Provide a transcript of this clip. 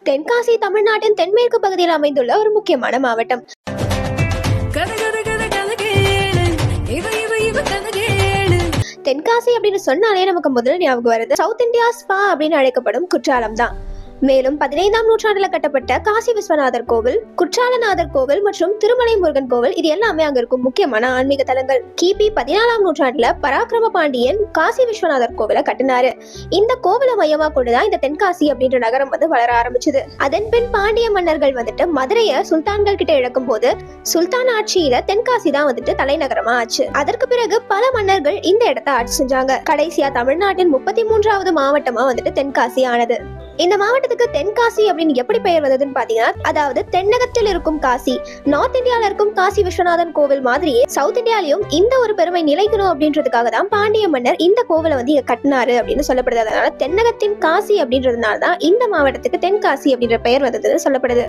தென்காசி தமிழ்நாட்டின் தென்மேற்கு பகுதியில் அமைந்துள்ள ஒரு முக்கியமான மாவட்டம். தென்காசி அப்படின்னு சொன்னாலே நமக்கு முதல்ல ஞாபகம் வருது சவுத் இந்தியா ஸ்பா அப்படின்னு அழைக்கப்படும் குற்றாலம் தான். மேலும் 15ஆம் நூற்றாண்டுல கட்டப்பட்ட காசி விஸ்வநாதர் கோவில், குற்றாலநாதர் கோவில் மற்றும் திருமலை முருகன் கோவில் இது எல்லாமே அங்க இருக்கும் முக்கியமான ஆன்மீக தலங்கள். கிபி 14ஆம் நூற்றாண்டுல பராக்கிரம பாண்டியன் காசி விஸ்வநாதர் கோவிலை கட்டினாரு. இந்த கோவிலை மையமா கொண்டுதான் இந்த தென்காசி அப்படின்ற நகரம் வளர ஆரம்பிச்சது. அதன் பின் பாண்டிய மன்னர்கள் மதுரைய சுல்தான்கள் கிட்ட இழக்கும் போது சுல்தான் ஆட்சியில தென்காசி தான் தலைநகரமா ஆச்சு. அதற்கு பிறகு பல மன்னர்கள் இந்த இடத்தை ஆட்சி செஞ்சாங்க. கடைசியா தமிழ்நாட்டின் 33வது மாவட்டமா தென்காசி ஆனது. இந்த மாவட்டத்துக்கு தென்காசி அப்படின்னு எப்படி பெயர் வந்ததுன்னு பாத்தீங்கன்னா, அதாவது தென்னகத்தில் இருக்கும் காசி, நார்த் இந்தியால இருக்கும் காசி விஸ்வநாதன் கோவில் மாதிரியே சவுத் இந்தியாலையும் இந்த ஒரு பெருமை நிலைக்கணும் அப்படின்றதுக்காக தான் பாண்டிய மன்னர் இந்த கோவிலை இங்க கட்டினாரு அப்படின்னு சொல்லப்படுது. அதனால தென்னகத்தின் காசி அப்படின்றதுனால தான் இந்த மாவட்டத்துக்கு தென்காசி அப்படின்ற பெயர் வந்ததுன்னு சொல்லப்படுது.